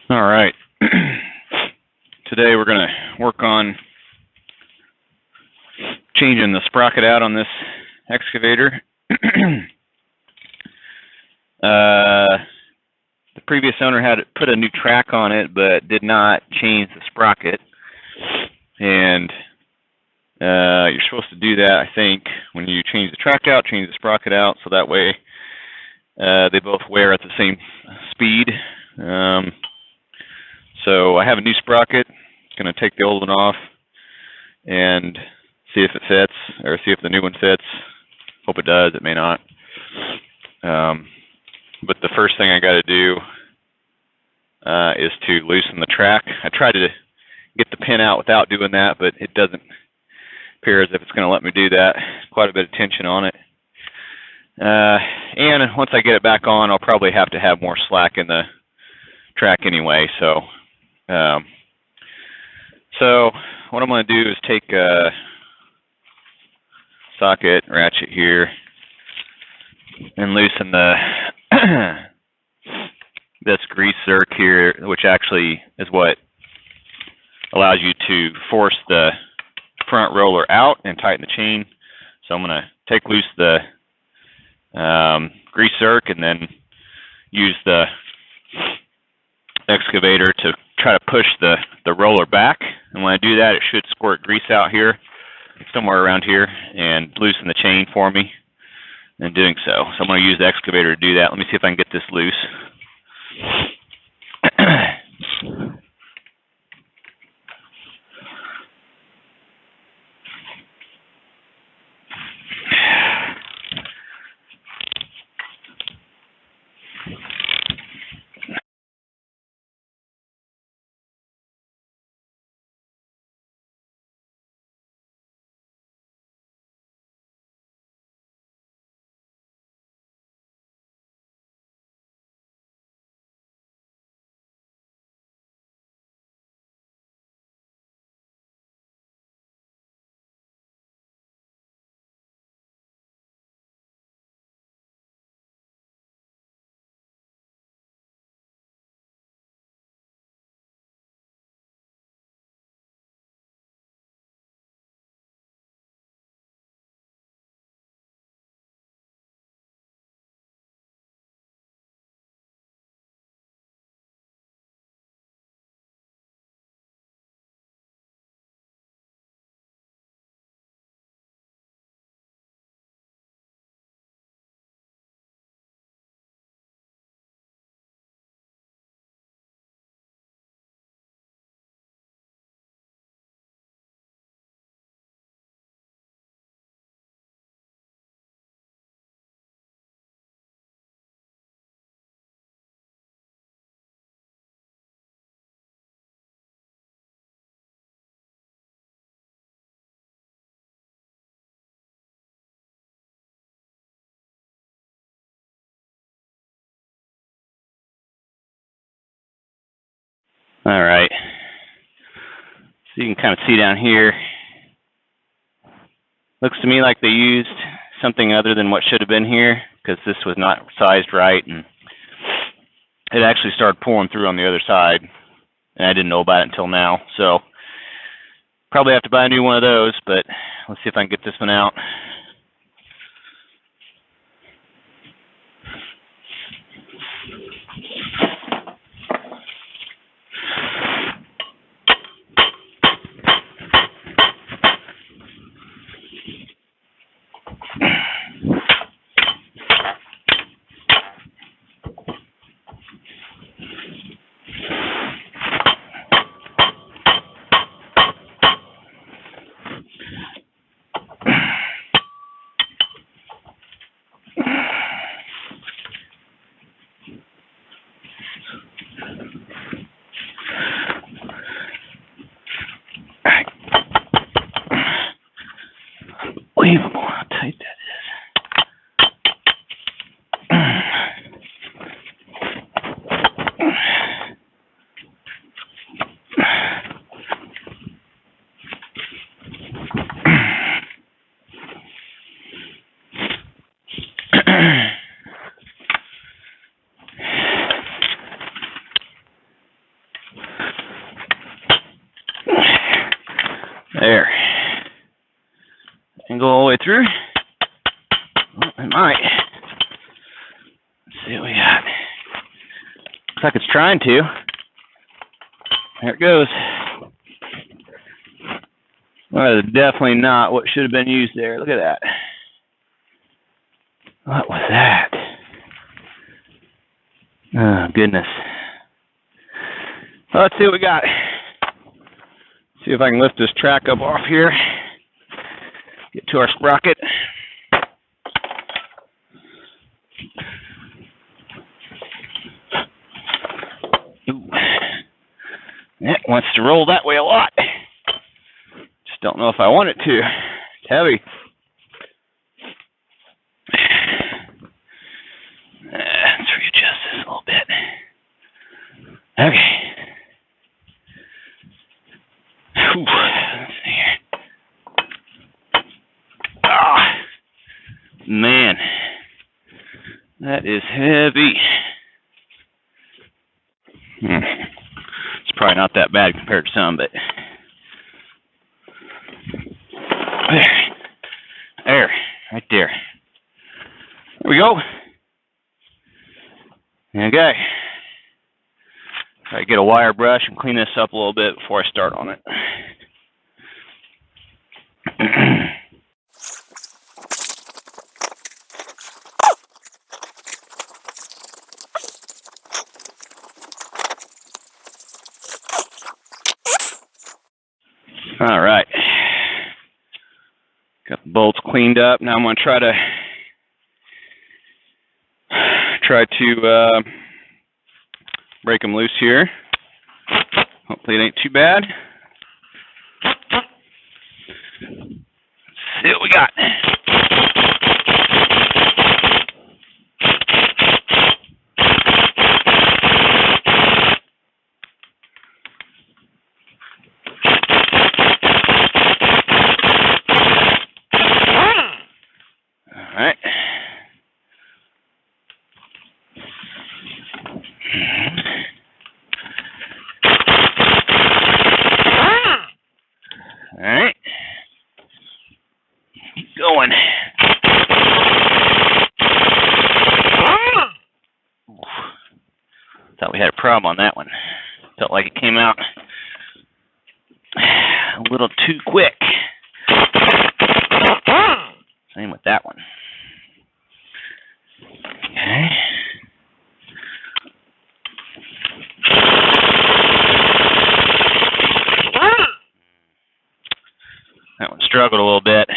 All right. Today we're going to work on changing the sprocket out on this excavator. The previous owner had put a new track on it, but did not change the sprocket. And you're supposed to do that, I think, when you change the track out, change the sprocket out, so that way they both wear at the same speed. So I have a new sprocket. Going to take the old one off and see if it fits, or see if the new one fits. Hope it does. It may not. But the first thing I got to do is to loosen the track. I tried to get the pin out without doing that, but it doesn't appear as if it's going to let me do that. Quite a bit of tension on it. And once I get it back on, I'll probably have to have more slack in the track anyway. So what I'm going to do is take a socket ratchet here and loosen the this grease zerk here, which actually is what allows you to force the front roller out and tighten the chain. So I'm going to take loose the grease zerk and then use the excavator to try to push the roller back. And when I do that, it should squirt grease out here, somewhere around here, and loosen the chain for me in doing so. So I'm going to use the excavator to do that. Let me see if I can get this loose. All right. So you can kind of see down here. Looks to me like they used something other than what should have been here, because this was not sized right, and it actually started pulling through on the other side, and I didn't know about it until now. So probably have to buy a new one of those, but let's see if I can get this one out. There. And go all the way through. Oh, it might. Let's see what we got. Looks like it's trying to. There it goes. Well, that is definitely not what should have been used there. Look at that. What was that? Oh, goodness. Well, let's see what we got. See if I can lift this track up off here. Get to our sprocket. Ooh. It wants to roll that way a lot. Just don't know if I want it to. It's heavy. Let's readjust this a little bit. Okay. Whew. Let's see here. Ah, man, that is heavy. It's probably not that bad compared to some, but there, right there. There we go. Okay. Try to get a wire brush and clean this up a little bit before I start on it. All right. Got the bolts cleaned up. Now I'm going to try to break them loose here. Hopefully it ain't too bad. Let's see what we got. All right. All right. Keep going. Thought we had a problem on that one. Felt like it came out a little too quick. Same with that one. Okay. That one struggled a little bit.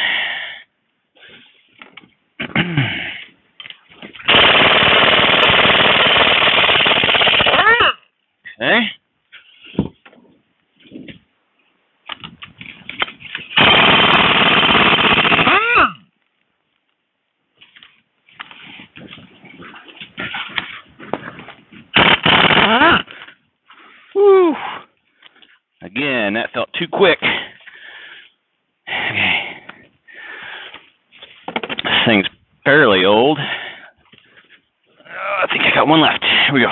Okay. Whew. Again, that felt too quick. Okay. This thing's fairly old. I think I got one left. Here we go.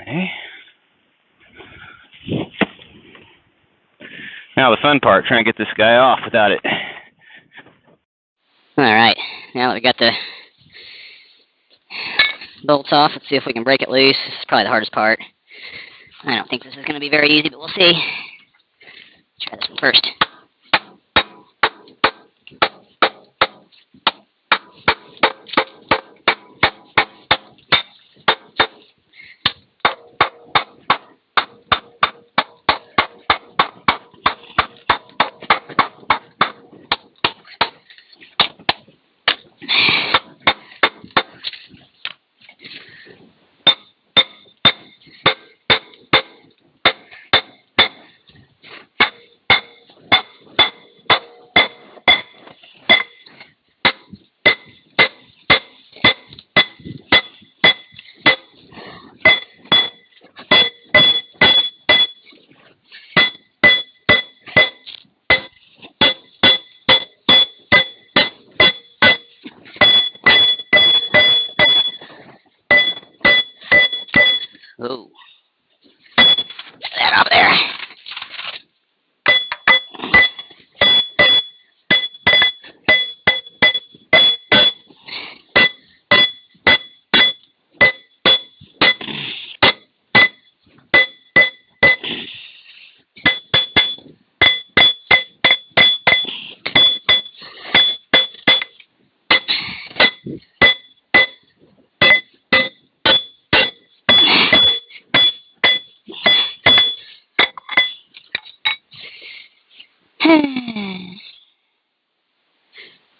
Okay. Now the fun part, trying to get this guy off without it. Alright, now that we got the bolts off, let's see if we can break it loose. This is probably the hardest part. I don't think this is going to be very easy, but we'll see. Try this one first. Ooh. Get that off there.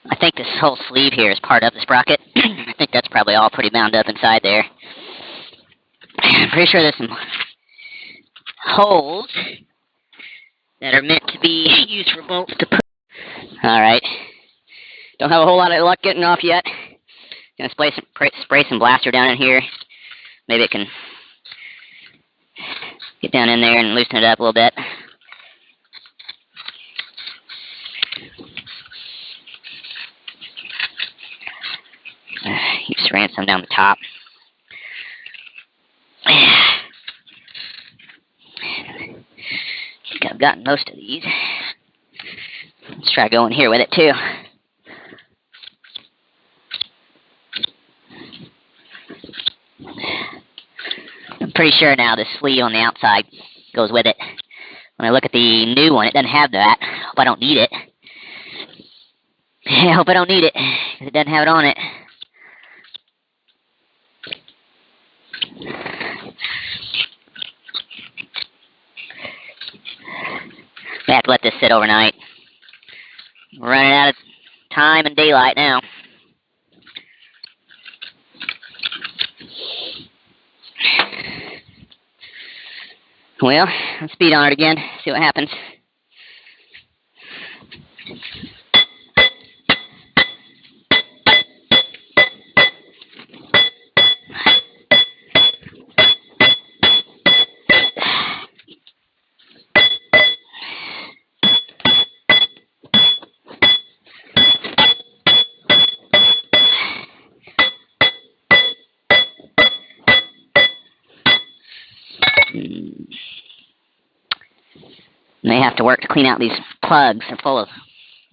I think this whole sleeve here is part of the sprocket. I think that's probably all pretty bound up inside there. I'm pretty sure there's some holes that are meant to be used for bolts to put. Alright. Don't have a whole lot of luck getting off yet. Gonna spray some blaster down in here. Maybe it can get down in there and loosen it up a little bit. You just ran some down the top. I think I've gotten most of these. Let's try going here with it too. I'm pretty sure now this sleeve on the outside goes with it. When I look at the new one, it doesn't have that. Hope I don't need it. I hope I don't need it, because it doesn't have it on it. I have to let this sit overnight. We're running out of time and daylight now. Well, let's speed on it again, see what happens. May have to work to clean out these plugs. They're full of,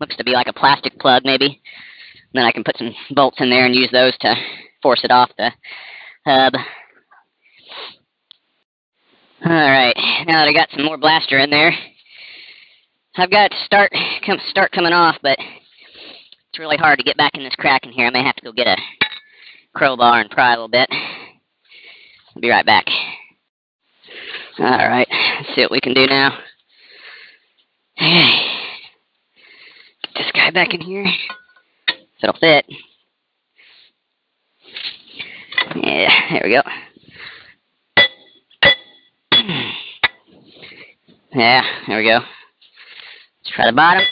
looks to be like a plastic plug maybe. And then I can put some bolts in there and use those to force it off the hub. Alright, now that I got some more blaster in there, I've got to start coming off, but it's really hard to get back in this crack in here. I may have to go get a crowbar and pry a little bit. I'll be right back. Alright, let's see what we can do now. Okay. Get this guy back in here. If it'll fit. Yeah, there we go. Yeah, there we go. Let's try the bottom.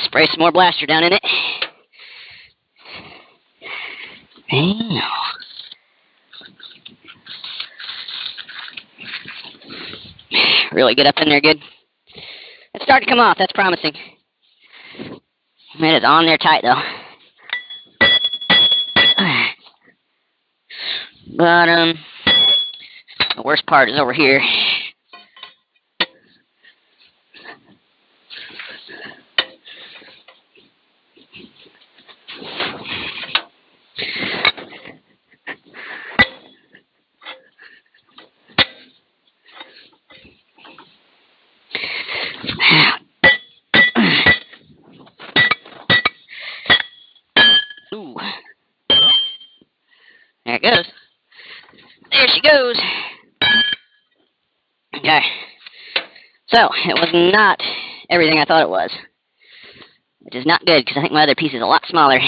Spray some more blaster down in it. Really get up in there good. It's starting to come off, that's promising. It is on there tight though. But the worst part is over here. Ooh. There it goes. There she goes. Okay. So, it was not everything I thought it was. Which is not good, because I think my other piece is a lot smaller.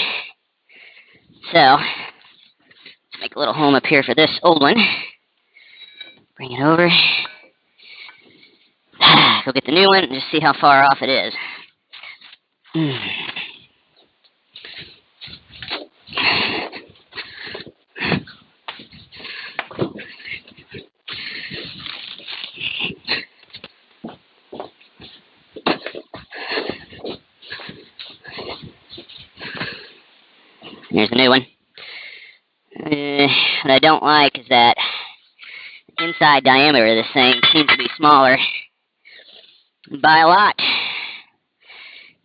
So, let's make a little home up here for this old one. Bring it over. we'll get the new one and just see how far off it is. Here's the new one. What I don't like is that inside diameter of this thing seems to be smaller by a lot.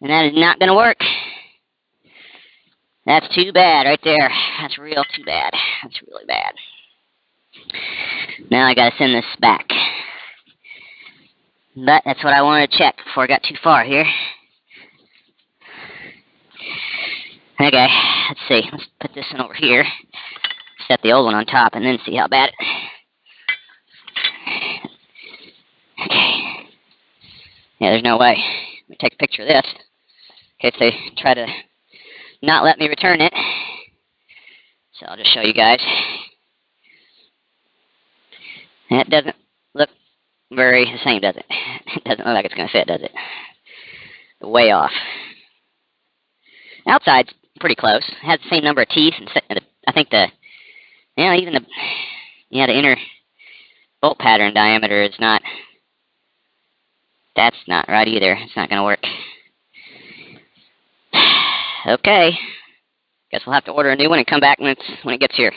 And that is not going to work. That's too bad right there. That's real too bad. That's really bad. Now I got to send this back. But that's what I wanted to check before I got too far here. Okay, let's see. Let's put this one over here. Set the old one on top and then see how bad. Okay. Yeah, there's no way. Let me take a picture of this. In case they try to not let me return it. So I'll just show you guys. That doesn't look very the same, does it? It doesn't look like it's going to fit, does it? Way off. Outside's pretty close. It has the same number of teeth, and I think the inner bolt pattern diameter is not. That's not right either. It's not going to work. Okay. Guess we'll have to order a new one and come back when it gets here.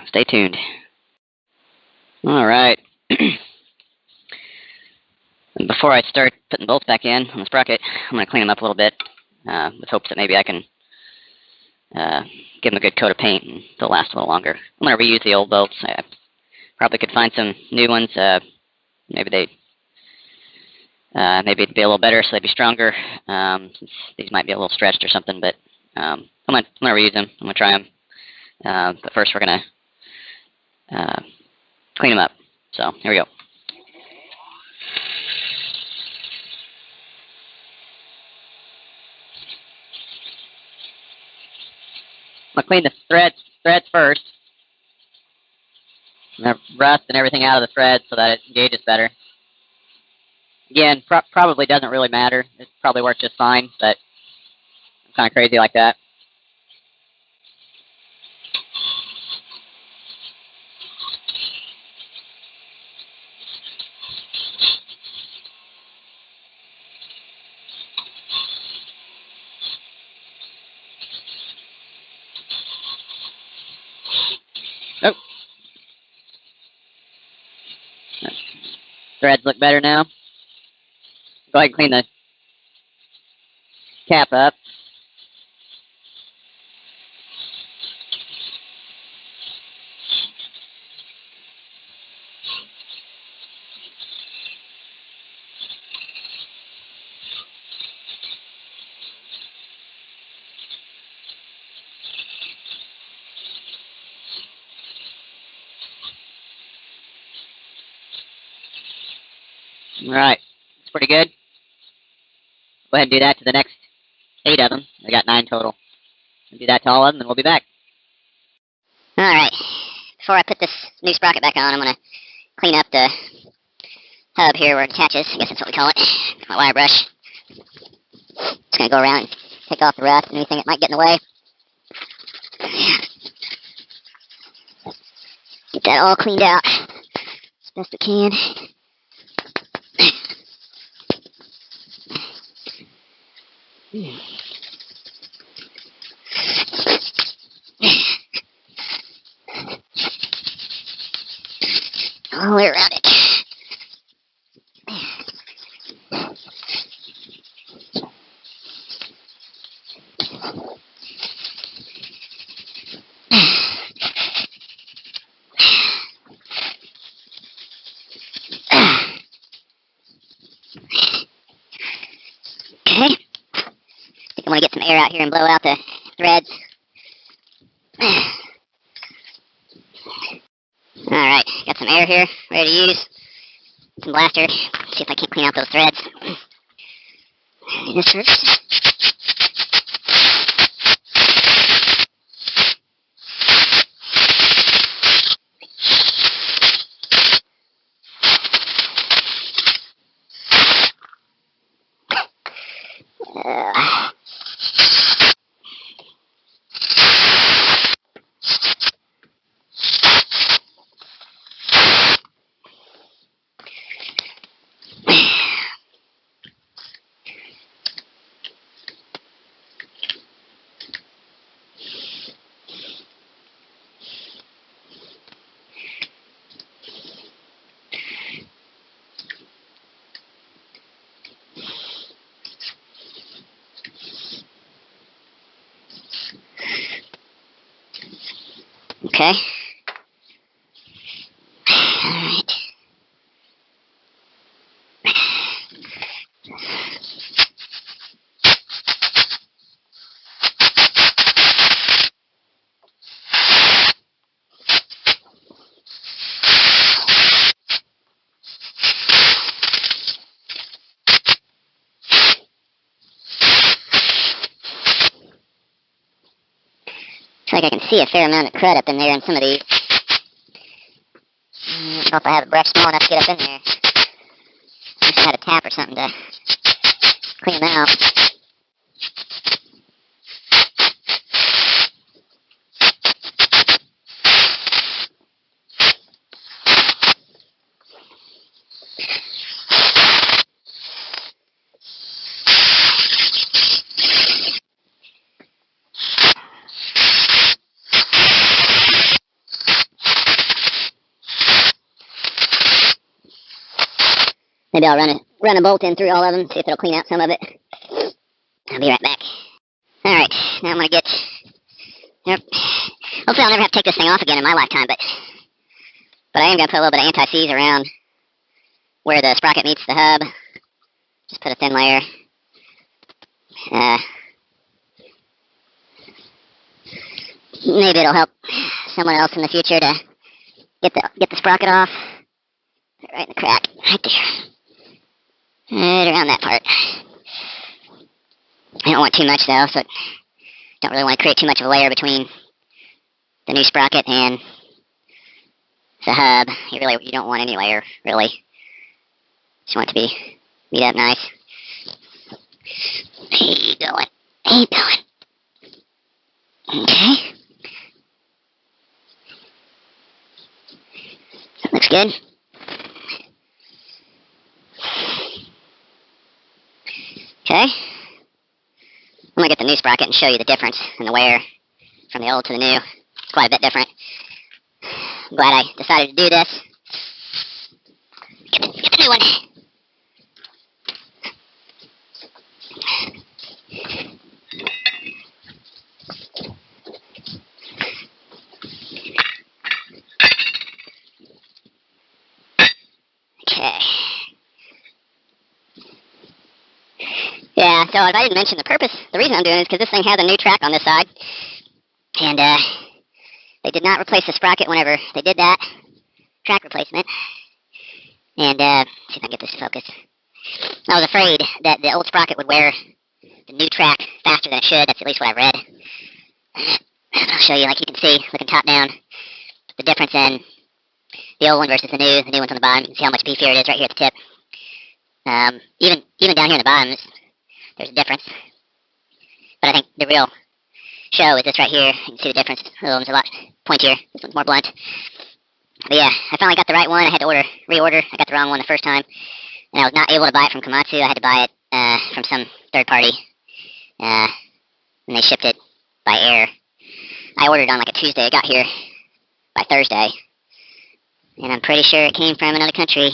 Stay tuned. All right. Before I start putting bolts back in on the sprocket, I'm going to clean them up a little bit with hopes that maybe I can give them a good coat of paint and they'll last a little longer. I'm going to reuse the old bolts. I probably could find some new ones. Maybe it'd be a little better, so they'd be stronger. Since these might be a little stretched or something, but I'm gonna reuse them. I'm gonna try them. But first, we're gonna clean them up. So here we go. I'm gonna clean the threads first. The rust and everything out of the threads so that it engages better. Again, probably doesn't really matter. It probably works just fine, but I'm kind of crazy like that. Oh. Threads look better now. Go ahead and clean the cap up. All right, it's pretty good. Go ahead and do that to the next 8 of them. I got 9 total. We'll do that to all of them, and we'll be back. All right. Before I put this new sprocket back on, I'm going to clean up the hub here where it attaches. I guess that's what we call it. My wire brush. Just going to go around and take off the rust and anything that might get in the way. Get that all cleaned out as best we can. All the way around it. Okay. I'm going to get some air out here and blow out the threads. Alright, got some air here, ready to use. Some blaster. See if I can't clean out those threads. Do this first. Okay. Alright. Looks like I can see a fair amount of crud up in there in some of these. I don't know if I have a brush small enough to get up in there. I just had a tap or something to clean them out. Maybe I'll run a bolt in through all of them, see if it'll clean out some of it. I'll be right back. Alright, now I'm going to get... Yep. Hopefully I'll never have to take this thing off again in my lifetime, but I am going to put a little bit of anti-seize around where the sprocket meets the hub. Just put a thin layer. Maybe it'll help someone else in the future to get the sprocket off. Right in the crack, right there. Right around that part. I don't want too much though, so I don't really want to create too much of a layer between the new sprocket and the hub. You don't want any layer, really. Just want it to be meet up nice. Hey, going. Hey, going. Okay. That looks good. Okay. I'm going to get the new sprocket and show you the difference in the wear from the old to the new. It's quite a bit different. I'm glad I decided to do this. Get the new one. Okay. Yeah, so if I didn't mention the reason I'm doing it is because this thing has a new track on this side. And they did not replace the sprocket whenever they did that track replacement. And see if I can get this to focus. I was afraid that the old sprocket would wear the new track faster than it should. That's at least what I've read. I'll show you, like you can see, looking top down, the difference in the old one versus the new. The new one's on the bottom. You can see how much beefier it is right here at the tip. Even down here in the bottom, there's a difference. But I think the real show is this right here. You can see the difference. The other one's a lot pointier. This one's more blunt. But yeah, I finally got the right one. I had to reorder. I got the wrong one the first time. And I was not able to buy it from Komatsu. I had to buy it from some third party. And they shipped it by air. I ordered on like a Tuesday. It got here by Thursday. And I'm pretty sure it came from another country.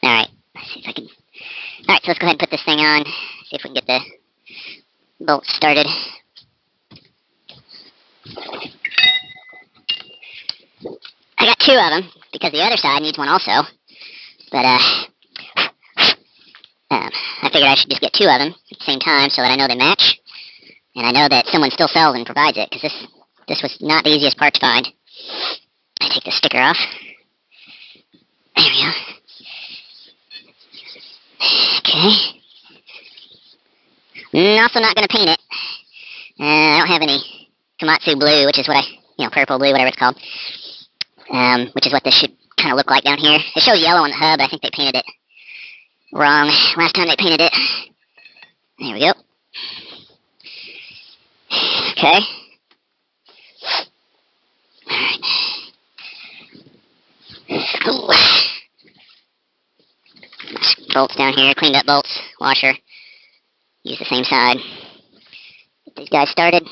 Alright, let's see if I can... Alright, so let's go ahead and put this thing on. See if we can get the bolts started. I got two of them, because the other side needs one also. But, I figured I should just get two of them at the same time so that I know they match. And I know that someone still sells and provides it, because this was not the easiest part to find. I take the sticker off. There we go. Okay. Also not going to paint it. I don't have any Komatsu blue, which is what purple blue, whatever it's called. Which is what this should kind of look like down here. It shows yellow on the hub, but I think they painted it wrong last time they painted it. There we go. Okay. Alright. Bolts down here, cleaned up bolts, washer. Use the same side. Get these guys started.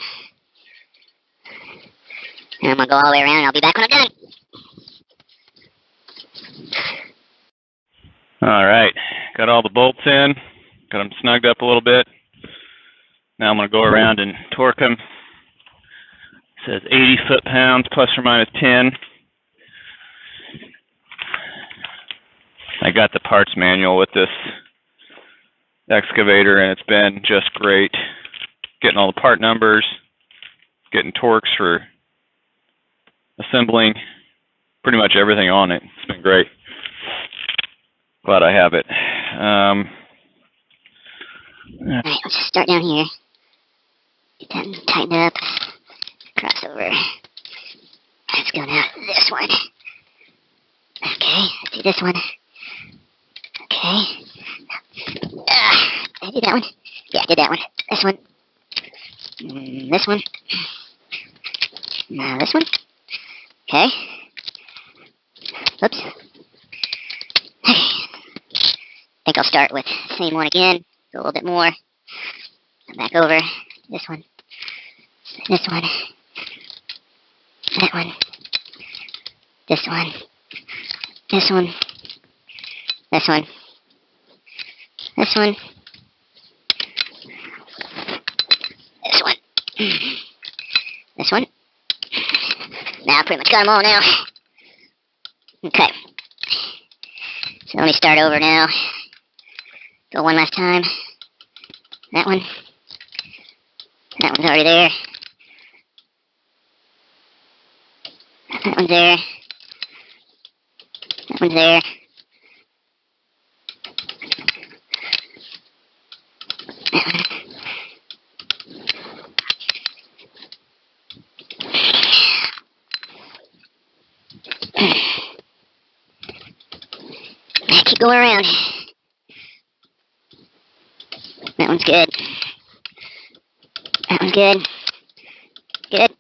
And I'm going to go all the way around and I'll be back when I'm done. Alright, got all the bolts in. Got them snugged up a little bit. Now I'm going to go around and torque them. says 80 foot-pounds plus or minus 10. I got the parts manual with this excavator, and it's been just great getting all the part numbers, getting torques for assembling, pretty much everything on it. It's been great. Glad I have it. Alright, let's start down here. Get that tightened up. Crossover. Let's go now. This one. Okay, let's do this one. Okay. Did I do that one? Yeah, I did that one. This one. This one. Now this one. Okay. Oops. Okay. I think I'll start with the same one again. Go a little bit more. Come back over. This one. This one. That one. This one. This one. This one. This one. This one. This one. Now I pretty much got them all now. Okay. So let me start over now. Go one last time. That one. That one's already there. That one's there. That one's there. That one. Keep going around. That one's good. That one's good. Good.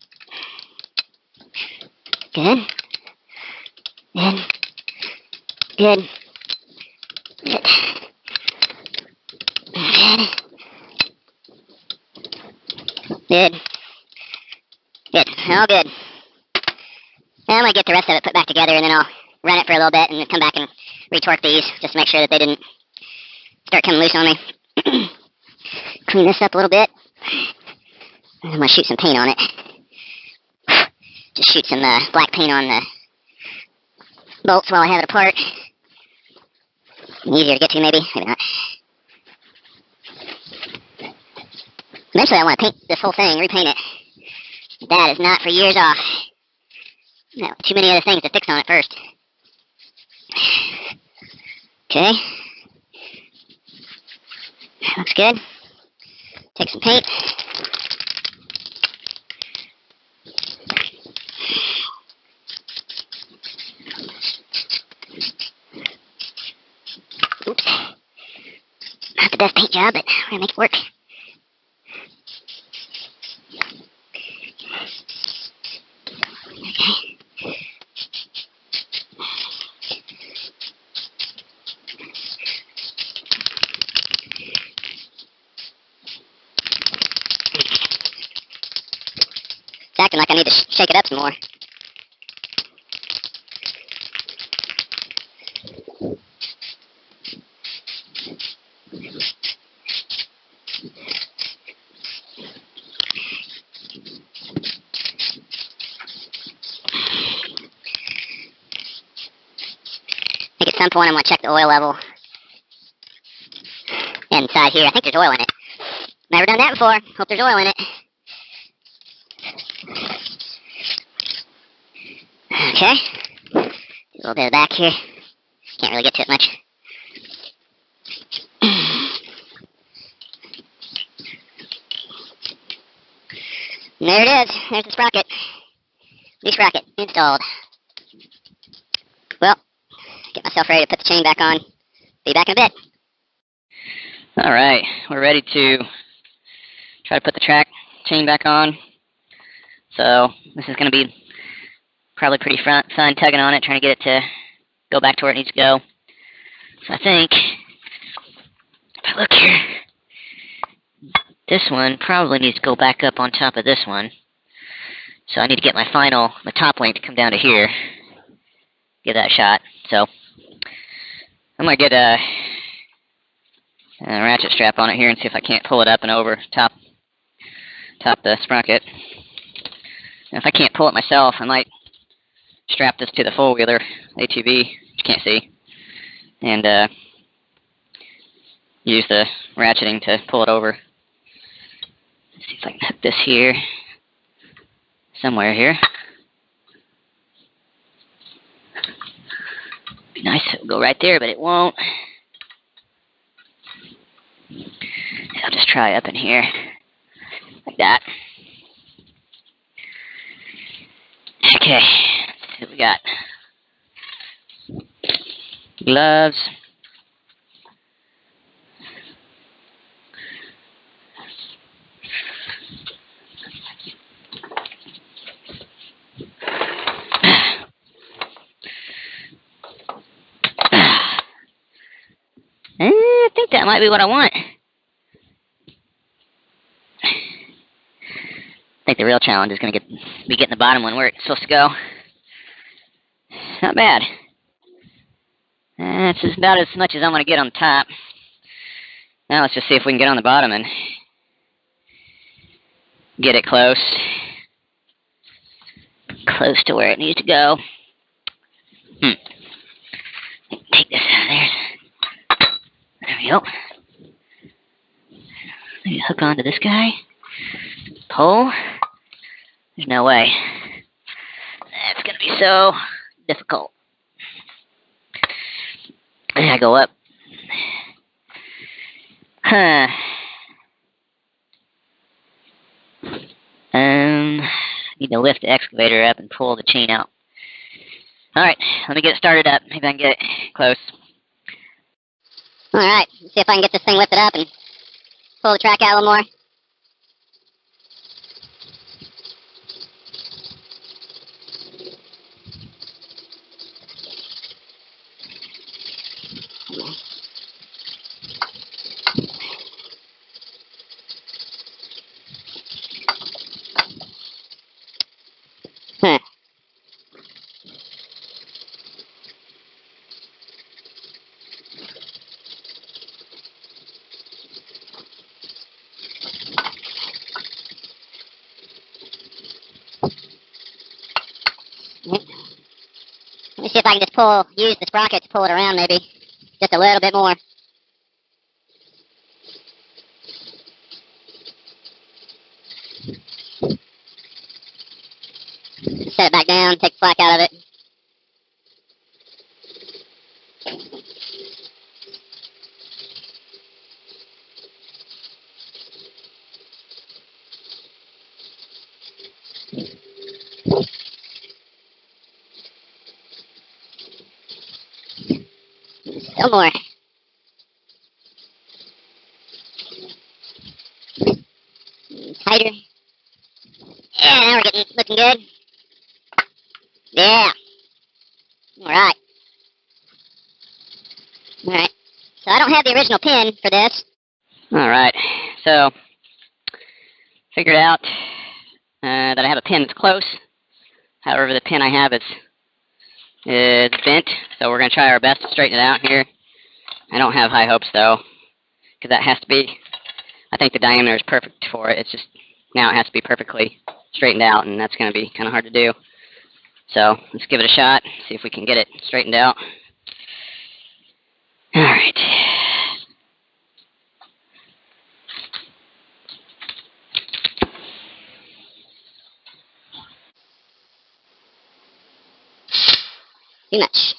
Good. Good. Good. Good. Good. Good. All good. Now I'm going to get the rest of it put back together, and then I'll run it for a little bit and then come back and retorque these just to make sure that they didn't start coming loose on me. Clean this up a little bit. I'm going to shoot some paint on it. Just shoot some black paint on the bolts while I have it apart. Easier to get to, maybe. Maybe not. Eventually I want to paint this whole thing, repaint it. That is not for years off. No, too many other things to fix on it first. Okay. That looks good. Take some paint. Oops. Not the best paint job, but we're going to make it work. It's acting like I need to shake it up some more. I think at some point I'm going to check the oil level inside here. I think there's oil in it. Never done that before. Hope there's oil in it. Okay. Do a little bit of the back here. Can't really get to it much. And there it is. There's the sprocket. New sprocket installed. Well, get myself ready to put the chain back on. Be back in a bit. Alright, we're ready to try to put the track chain back on. So, this is going to be probably pretty fun tugging on it, trying to get it to go back to where it needs to go. So I think, if I look here, this one probably needs to go back up on top of this one. So I need to get my top length to come down to here. Give that a shot. So I'm going to get a ratchet strap on it here and see if I can't pull it up and over top the sprocket. If I can't pull it myself, I might strap this to the four-wheeler ATV, which you can't see, and use the ratcheting to pull it over. Let's see if I can hook this here, somewhere here. Be nice if it would go right there, but it won't. I'll just try up in here, like that. Okay, let's see what we got. Gloves. I think that might be what I want. I think the real challenge is going to be getting the bottom one where it's supposed to go. Not bad. That's about as much as I'm going to get on the top. Now let's just see if we can get on the bottom and get it close. Close to where it needs to go. Take this out of there. There we go. Maybe hook onto this guy. Pull. There's no way. That's going to be so difficult. I gotta go up. Need to lift the excavator up and pull the chain out. Alright, let me get it started up. Maybe I can get it close. Alright, see if I can get this thing lifted up and pull the track out a little more. Let me see if I can just use the sprocket to pull it around maybe. Just a little bit more. Set it back down, take the slack out of it. Still more. Tighter. Yeah, now we're looking good. Yeah. Alright. Alright. So I don't have the original pin for this. Alright, so figured out that I have a pin that's close. However, the pin I have is bent, so we're going to try our best to straighten it out here. I don't have high hopes, though, because that has to be, I think the diameter is perfect for it. It's just, now it has to be perfectly straightened out, and that's going to be kind of hard to do. So, let's give it a shot, see if we can get it straightened out. Alright. Too much.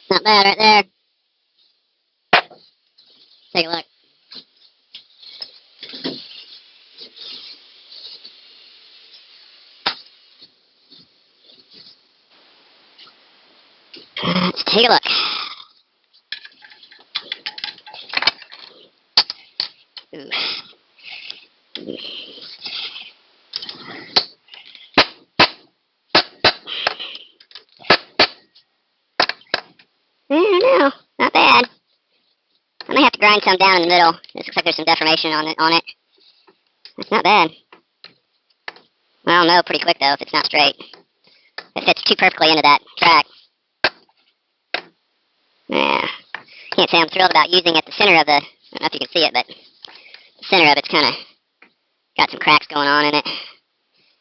Not bad right there. Take a look. Let's take a look. Ooh. No, not bad. I may have to grind some down in the middle. This looks like there's some deformation on it. It's not bad. I'll know pretty quick though if it's not straight. It fits too perfectly into that track. Yeah. Can't say I'm thrilled about using at the center of the, I don't know if you can see it, but the center of it's kind of got some cracks going on in it.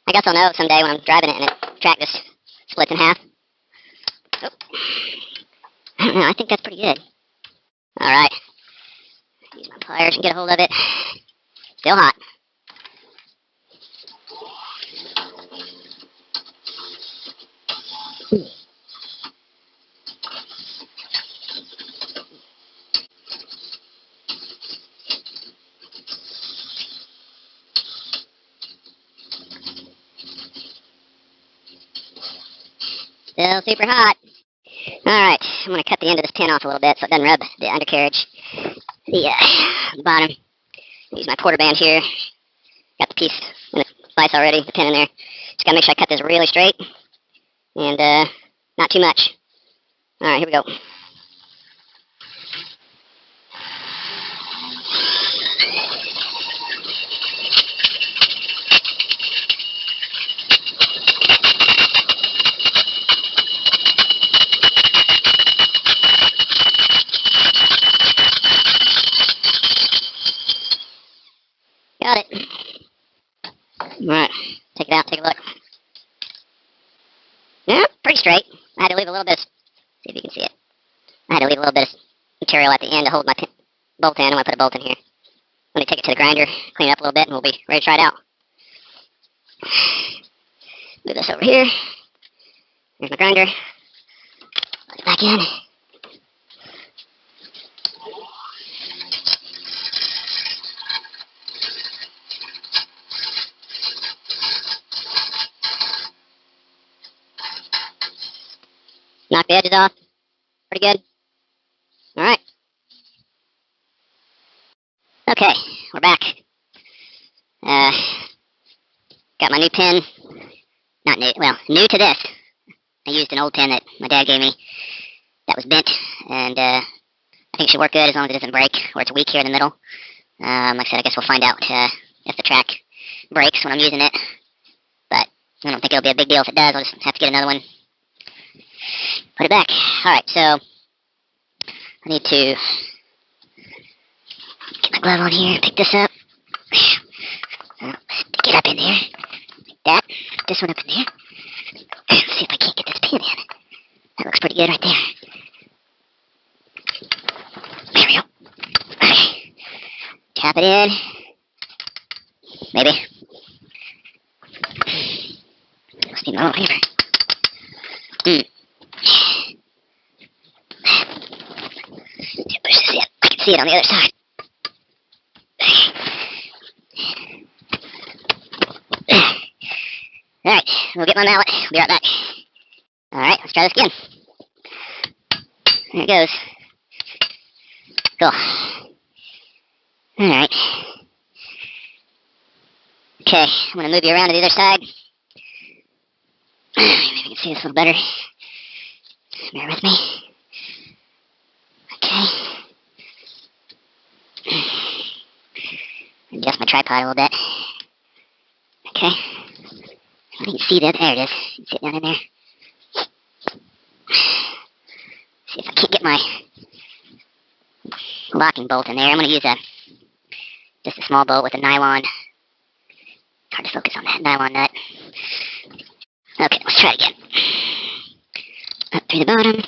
I guess I'll know someday when I'm driving it and the track just splits in half. Oh. I don't know, I think that's pretty good. Alright. Use my pliers and get a hold of it. Still hot. Still super hot. Alright, I'm going to cut the end of this pin off a little bit so it doesn't rub the undercarriage. The bottom. Use my porter band here. Got the piece in the vise already, the pin in there. Just got to make sure I cut this really straight. And not too much. Alright, here we go. Got it. Alright, take it out, take a look. Yeah, pretty straight. I had to leave a little bit, see if you can see it. I had to leave a little bit of material at the end to hold my bolt in. I'm going to put a bolt in here. Let me take it to the grinder, clean it up a little bit, and we'll be ready to try it out. Move this over here. There's my grinder. Put it back in. Knock the edges off. Pretty good. Alright. Okay, we're back. Got my new pin. Not new, well, new to this. I used an old pin that my dad gave me that was bent, and I think it should work good as long as it doesn't break, or it's weak here in the middle. Like I said, I guess we'll find out if the track breaks when I'm using it, but I don't think it'll be a big deal if it does. I'll just have to get another one. Put it back. Alright, so I need to get my glove on here and pick this up. Stick it up in there. Like that. Put this one up in there. Let's see if I can't get this pin in. That looks pretty good right there. There we go. Okay. Tap it in. Maybe. Let's need my little hammer. Push this in. I can see it on the other side. Alright, we'll get my mallet. We'll be right back. Alright, let's try this again. There it goes. Cool. Alright. Okay, I'm going to move you around to the other side. Maybe I can see this a little better. Bear with me. Okay. Adjust my tripod a little bit. Okay. I can see that. There it is. You can see it down in there. See if I can't get my locking bolt in there. I'm going to use just a small bolt with a nylon. It's hard to focus on that nylon nut. Okay, let's try it again. Up through the bottom.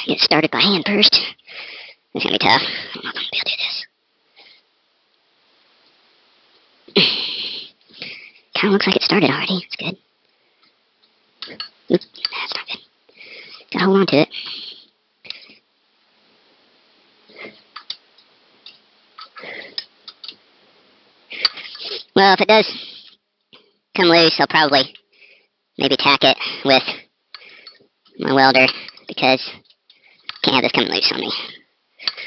Get started by hand first. It's going to be tough. I'm not going to be able to do this. Kind of looks like it started already. That's good. Oops, that's not good. Gotta hold on to it. Well, if it does come loose, I'll probably maybe tack it with my welder, because I can't have this coming loose on me.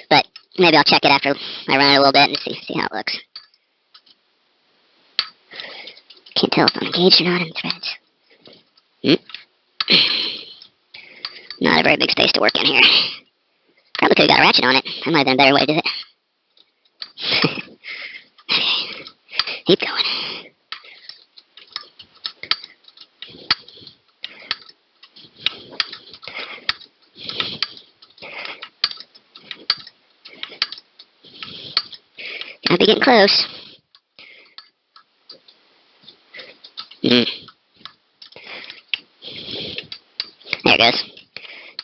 But maybe I'll check it after I run it a little bit and see how it looks. Can't tell if I'm engaged or not in the threads. Not a very big space to work in here. Probably could have got a ratchet on it. That might have been a better way to do it. Okay. Keep going. Gotta be getting close. There it goes.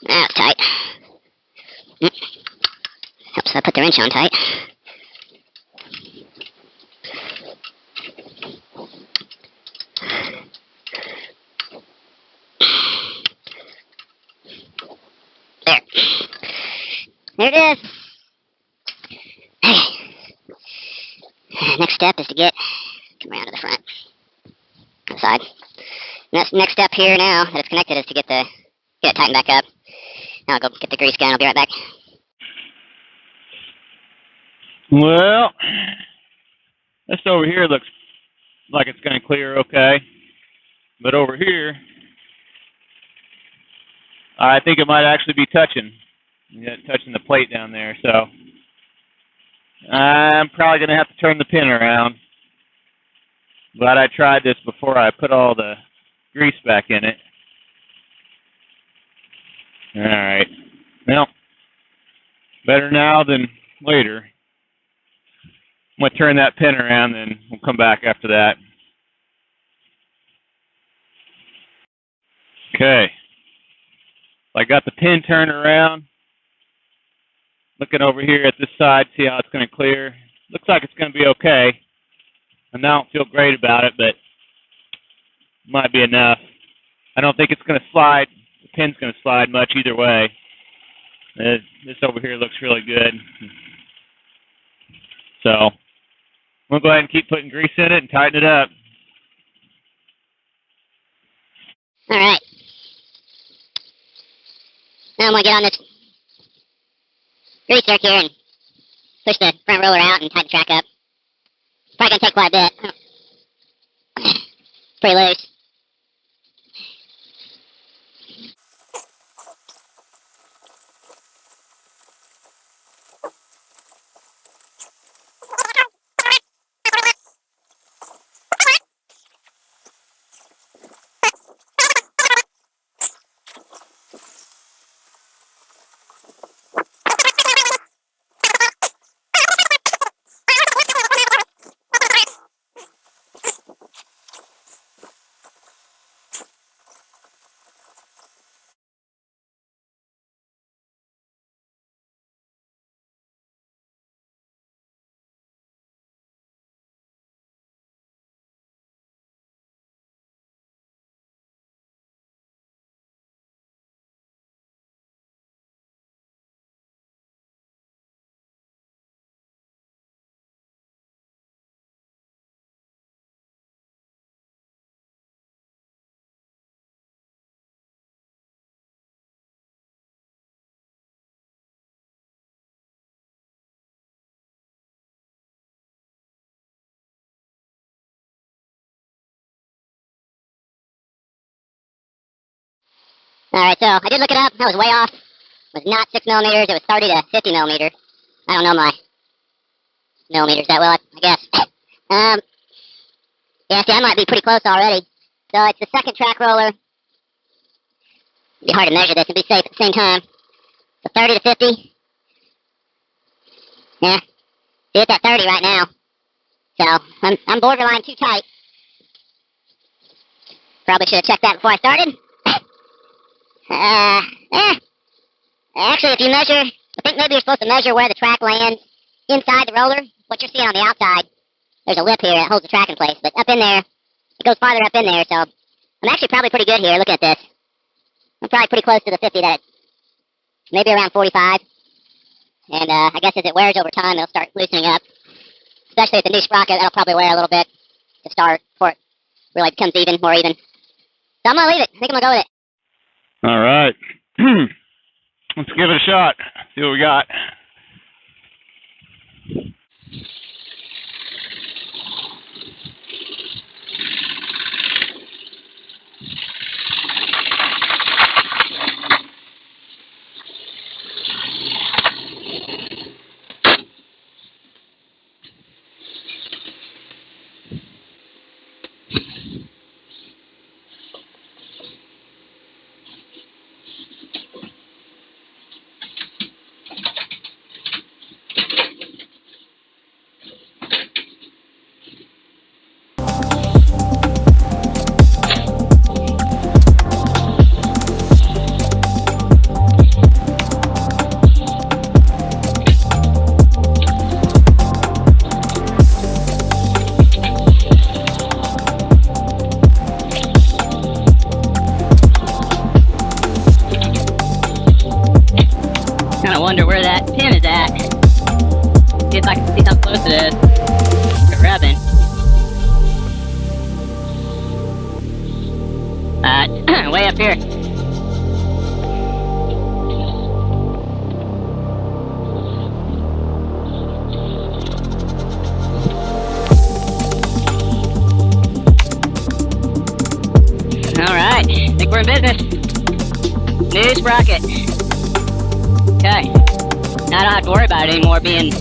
That's tight. Helps if I put the wrench on tight. There. There it is. Next step is to come around to the front. The side. Next step here now that it's connected is to get it tightened back up. Now I'll go get the grease gun. I'll be right back. Well, this over here looks like it's going to clear okay. But over here, I think it might actually be touching the plate down there. So I'm probably going to have to turn the pin around. Glad I tried this before I put all the grease back in it. Alright. Well, better now than later. I'm going to turn that pin around, then we'll come back after that. Okay. I got the pin turned around. Looking over here at this side, see how it's going to clear. Looks like it's going to be okay. And I don't feel great about it, but might be enough. I don't think it's going to slide. The pin's going to slide much either way. This over here looks really good. So we'll go ahead and keep putting grease in it and tighten it up. All right. Now I'm going to get on this grease jerk here and push the front roller out and tighten the track up. Probably going to take quite a bit. Pretty loose. All right, so I did look it up. I was way off. It was not 6 millimeters. It was 30 to 50 millimeters. I don't know my millimeters that well, I guess. Yeah, see, I might be pretty close already. So it's the second track roller. It'd be hard to measure this and be safe at the same time. So 30 to 50. Yeah. See, it's at 30 right now. So I'm borderline too tight. Probably should have checked that before I started. Actually, if you measure, I think maybe you're supposed to measure where the track lands inside the roller. What you're seeing on the outside, there's a lip here that holds the track in place. But up in there, it goes farther up in there. So I'm actually probably pretty good here. Looking at this. I'm probably pretty close to the 50 that maybe around 45. And I guess as it wears over time, it'll start loosening up. Especially with the new sprocket, that'll probably wear a little bit to start before it really becomes even, more even. So I'm going to leave it. I think I'm going to go with it. All right. Let's give it a shot. See what we got. Kind of wonder where that pin is at. See if I can see how close it is to rubbing. Way up here. Alright, I think we're in business. New sprocket. Okay. Now I don't have to worry about it anymore being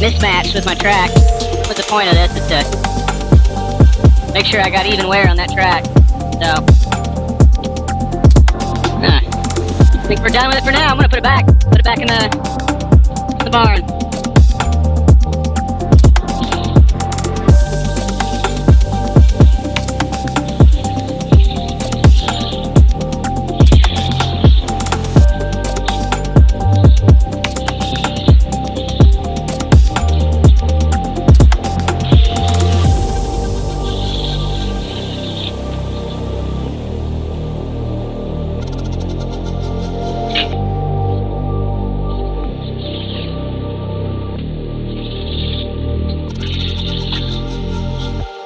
mismatched with my track. What's the point of this? Is to make sure I got even wear on that track. So, I think we're done with it for now. I'm gonna put it back in the barn.